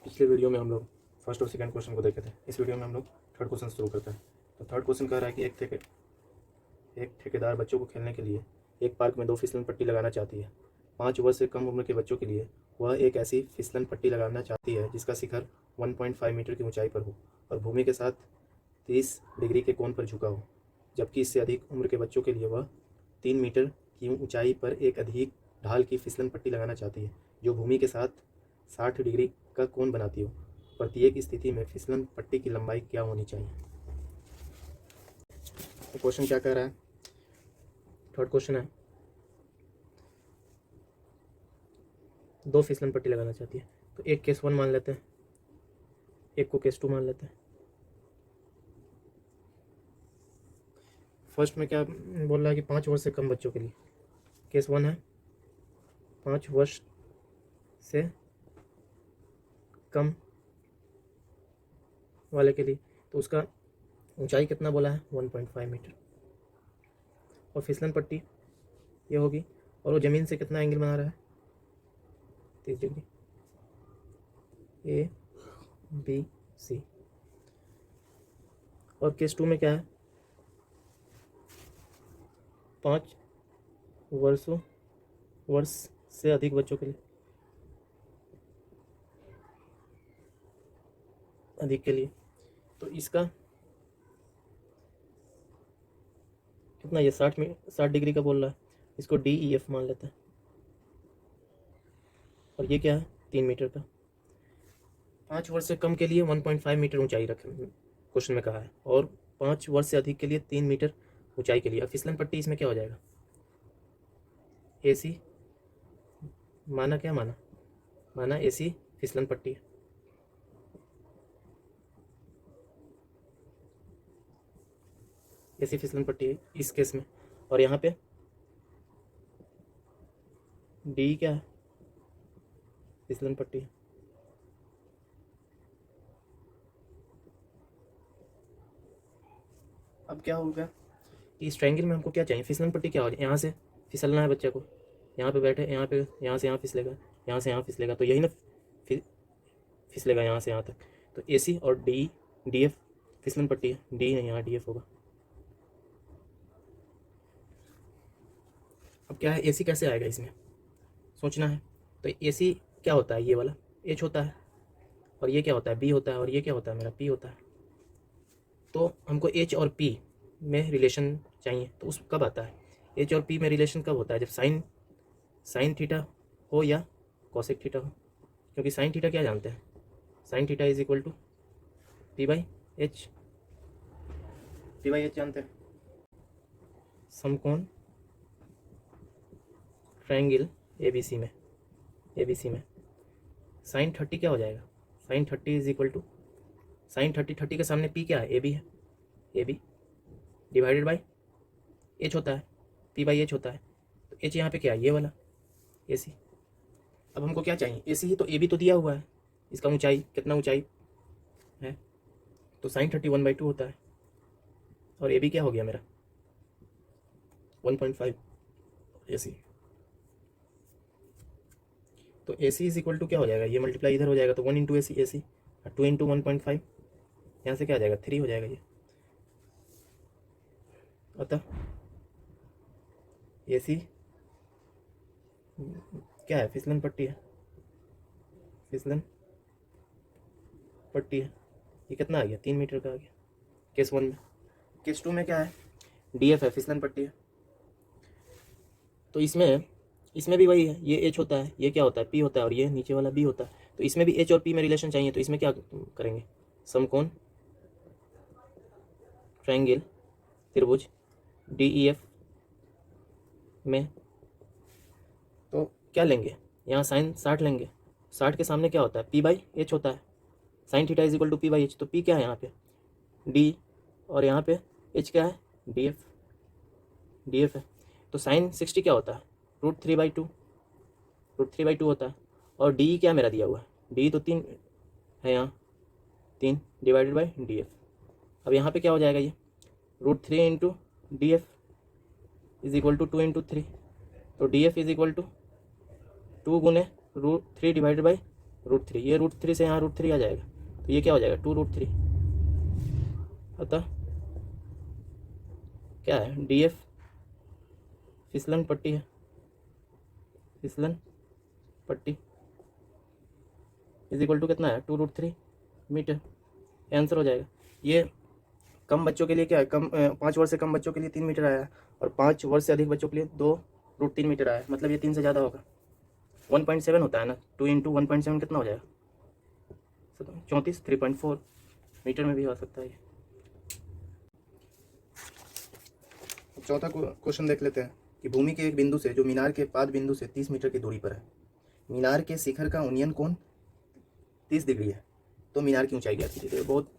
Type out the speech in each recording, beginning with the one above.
पिछले वीडियो में हम लोग फर्स्ट और सेकंड क्वेश्चन को देखे थे। इस वीडियो में हम लोग थर्ड क्वेश्चन शुरू करते हैं। तो थर्ड क्वेश्चन कह रहा है कि एक ठेकेदार बच्चों को खेलने के लिए एक पार्क में 2 फिसलन पट्टी लगाना चाहती है। 5 वर्ष से कम उम्र के बच्चों के लिए वह एक ऐसी फिसलन पट्टी लगाना चाहती है जिसका शिखर 1.5 मीटर की ऊंचाई पर हो और भूमि के साथ 30 डिग्री के कोण पर झुका हो, जबकि इससे अधिक उम्र के बच्चों के लिए वह 3 मीटर की ऊंचाई पर एक अधिक ढाल की फिसलन पट्टी लगाना चाहती है जो भूमि के साथ 60 डिग्री का कोण बनाती हो। प्रत्येक स्थिति में फिसलन पट्टी की लंबाई क्या होनी चाहिए। तो क्वेश्चन क्या कह रहा है, थर्ड क्वेश्चन है, 2 फिसलन पट्टी लगाना चाहती है। तो एक केस 1 मान लेते हैं, एक को केस 2 मान लेते हैं। फर्स्ट में क्या बोल रहा है कि 5 वर्ष से कम बच्चों के लिए, केस 1 है 5 वर्ष से कम वाले के लिए, तो उसका ऊंचाई कितना बोला है 1.5 मीटर, और फिसलन पट्टी ये होगी, और वो ज़मीन से कितना एंगल बना रहा है 30 डिग्री, ए बी सी। और केस 2 में क्या है 5 वर्ष से अधिक बच्चों के लिए, अधिक के लिए, तो इसका कितना, ये 60 डिग्री का बोल रहा है, इसको DEF मान लेते हैं। और ये क्या है 3 मीटर का। 5 वर्ष से कम के लिए 1.5 मीटर ऊंचाई रखें क्वेश्चन में कहा है, और 5 वर्ष से अधिक के लिए 3 मीटर ऊंचाई के लिए। अब फिसलन पट्टी इसमें क्या हो जाएगा, AC माना, क्या माना AC फिसलन पट्टी है। AC फिसलन पट्टी है इस केस में, और यहाँ पे D क्या है फिसलन पट्टी है। अब क्या होगा कि इस ट्रायंगल में हमको क्या चाहिए, फिसलन पट्टी क्या हो जाए, यहाँ से फिसलना है बच्चे को, यहाँ पे बैठे, यहाँ पे, यहाँ से यहाँ फिसलेगा, यहाँ से यहाँ फिसलेगा, तो यही ना फिसलेगा यहाँ से यहाँ तक। तो AC और DF फिसलन पट्टी है, D नहीं, यहाँ DF होगा। अब क्या है AC कैसे आएगा, इसमें सोचना है। तो AC क्या होता है, ये वाला H होता है, और ये क्या होता है B होता है, और ये क्या होता है मेरा P होता है। तो हमको H और P में रिलेशन चाहिए, तो उस कब आता है, H और P में रिलेशन कब होता है, जब साइन थीटा हो या कॉसेक थीटा हो। क्योंकि साइन थीटा क्या जानते हैं, sine theta is equal to P/H जानते हैं। समकोण ट्रायंगल ABC में साइन 30 क्या हो जाएगा, sine 30 is equal to sine 30 के सामने P क्या है, AB है, AB डिवाइडेड बाई H होता है, P/H होता है। तो H यहाँ पे क्या है, ये वाला AC। अब हमको क्या चाहिए, AC ही तो, AB तो दिया हुआ है, इसका ऊंचाई कितना ऊंचाई है, तो साइन 30 1/2 होता है, और AB क्या हो गया मेरा 1.5 AC। तो AC इज इक्वल टू क्या हो जाएगा, ये मल्टीप्लाई इधर हो जाएगा, तो 1 इंटू AC, 2 इंटू 1.5, यहाँ से क्या आ जाएगा 3 हो जाएगा ये। अतः AC क्या है, फिसलन पट्टी है, फिसलन पट्टी है। ये कितना आ गया 3 मीटर का आ गया केस 1 में। केस 2 में क्या है DF है, फिसलन पट्टी है। तो इसमें भी वही है, ये H होता है, ये क्या होता है P होता है, और ये नीचे वाला B होता है। तो इसमें भी H और P में रिलेशन चाहिए, तो इसमें क्या करेंगे, समकोण ट्रायंगल त्रिभुज DEF में, तो क्या लेंगे, यहाँ साइन 60 लेंगे, 60 के सामने क्या होता है P/H होता है, sine theta is equal to P/H। तो P क्या है यहाँ पे D, और यहाँ पे H क्या है DF है। तो साइन 60 क्या होता है √3/2 होता है, और D क्या मेरा दिया हुआ है, D तो 3 है, यहाँ 3 डिवाइडेड बाई DF। अब यहाँ पे क्या हो जाएगा, ये √3 into DF is equal to 2 into 3, तो DF इज इक्वल टू 2 गुने √3 डिवाइडेड बाई √3, ये √3 से यहाँ √3 आ जाएगा, तो ये क्या हो जाएगा 2√3। अतः क्या है, DF फिसलन पट्टी है, फिसलन पट्टी इज इक्वल टू कितना है 2√3 मीटर। ये आंसर हो जाएगा। ये कम बच्चों के लिए क्या है, 5 वर्ष से कम बच्चों के लिए 3 मीटर आया है, और 5 वर्ष से अधिक बच्चों के लिए 2√3 मीटर आया है, मतलब ये 3 से ज़्यादा होगा। 1.7 होता है ना, 2 × 1.7 कितना हो जाएगा 34, 3.4 मीटर में भी हो सकता है ये। चौथा क्वेश्चन देख लेते हैं कि भूमि के एक बिंदु से जो मीनार के पाद बिंदु से 30 मीटर की दूरी पर है, मीनार के शिखर का उन्नयन कोण 30 डिग्री है, तो मीनार की ऊंचाई क्या कीजिए। बहुत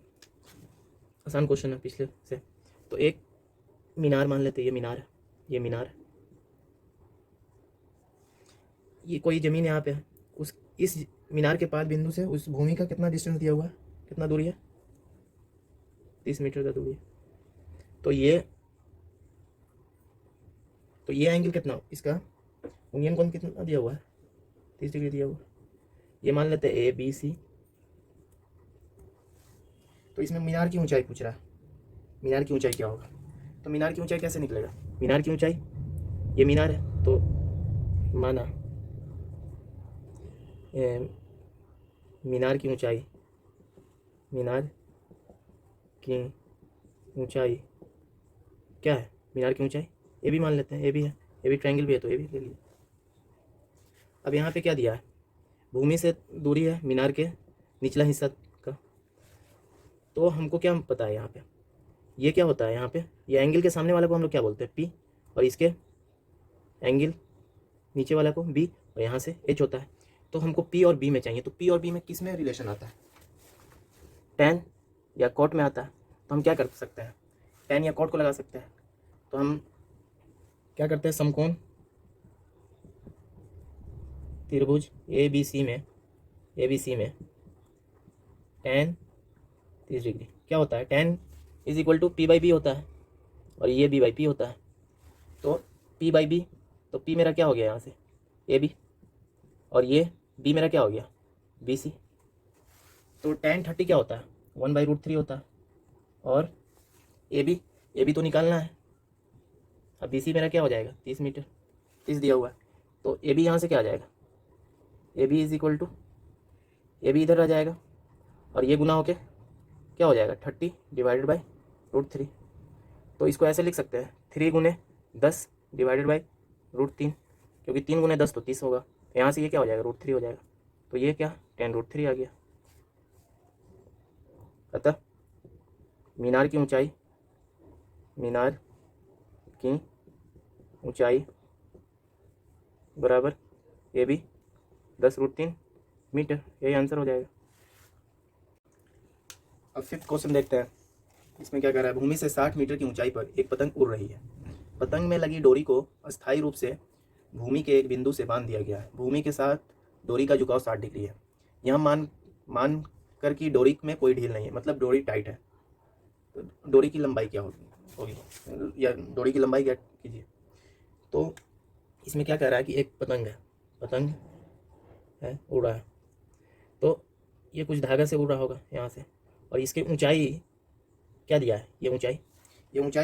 आसान क्वेश्चन है पिछले से। तो एक मीनार मान लेते हैं, ये मीनार है, ये मीनार है, ये कोई ज़मीन यहाँ पे है, उस इस मीनार के पाद बिंदु से उस भूमि का कितना डिस्टेंस दिया हुआ है, कितना दूरी है 30 मीटर का दूरी है। तो ये एंगल कितना, इसका उन्नयन कोण कितना दिया हुआ है 30 डिग्री दिया हुआ है। ये मान लेते हैं ABC। तो इसमें मीनार की ऊंचाई पूछ रहा है, मीनार की ऊंचाई क्या होगा, तो मीनार की ऊंचाई कैसे निकलेगा, मीनार की ऊंचाई, ये मीनार है तो माना मीनार की ऊंचाई, मीनार की ऊंचाई क्या है, मीनार की ऊंचाई ए भी मान लेते हैं, ए भी है, ए भी ट्रायंगल भी है तो ए भी ले लिया। अब यहाँ पे क्या दिया है, भूमि से दूरी है मीनार के निचला हिस्सा का, तो हमको क्या पता है यहाँ पे, ये क्या होता है यहाँ पे, ये एंगल के सामने वाले को हम लोग क्या बोलते हैं P, और इसके एंगल नीचे वाला को B, और यहाँ से H होता है। तो हमको P और B में चाहिए, तो P और B में किस में रिलेशन आता है, tan या cot में आता है। तो हम क्या कर सकते हैं, tan या cot को लगा सकते हैं। तो हम क्या करते हैं, समकोण त्रिभुज ABC में tan 30 डिग्री क्या होता है, tan is equal to P/B होता है, और ये B/P होता है। तो P/B, तो P मेरा क्या हो गया यहाँ से AB, और ये B मेरा क्या हो गया BC। तो tan 30 क्या होता है 1/√3 होता है, और AB तो निकालना है। अब BC मेरा क्या हो जाएगा 30 मीटर, 30 दिया हुआ है, तो AB यहाँ से क्या आ जाएगा, AB is equal to AB इधर आ जाएगा, और ये गुना होके क्या हो जाएगा 30 डिवाइडेड बाई √3। तो इसको ऐसे लिख सकते हैं 3 × 10 डिवाइडेड बाई √3, क्योंकि 3 × 10 तो 30 होगा। तो यहाँ से ये क्या हो जाएगा √3 हो जाएगा, तो ये क्या tan√3 आ गया। अतः मीनार की ऊंचाई बराबर AB 10√3 मीटर, यही आंसर हो जाएगा। अब 5th क्वेश्चन देखते हैं, इसमें क्या कह रहा है, भूमि से 60 मीटर की ऊंचाई पर एक पतंग उड़ रही है, पतंग में लगी डोरी को अस्थायी रूप से भूमि के एक बिंदु से बांध दिया गया है, भूमि के साथ डोरी का झुकाव 60 डिग्री है। यह मान कर कि डोरी में कोई ढील नहीं है, मतलब डोरी टाइट है। तो डोरी की लंबाई क्या होगी या डोरी की लंबाई क्या कीजिए। तो इसमें क्या कह रहा है कि एक पतंग है उड़ रहा है, तो ये कुछ धागा से उड़ रहा होगा यहाँ से, और इसकी ऊंचाई क्या दिया है, ये ऊंचाई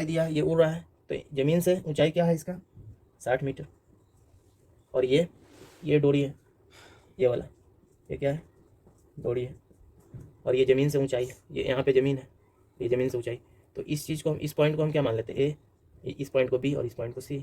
दिया है, ये उड़ रहा है। तो ज़मीन से ऊंचाई क्या है इसका 60 मीटर, और ये डोरी है, ये वाला ये क्या है डोरी है, और ये ज़मीन से ऊंचाई है, ये यहाँ पे ज़मीन है, ये ज़मीन से ऊंचाई। तो इस चीज़ को हम, इस पॉइंट को हम क्या मान लेते हैं A, इस पॉइंट को B और इस पॉइंट को C।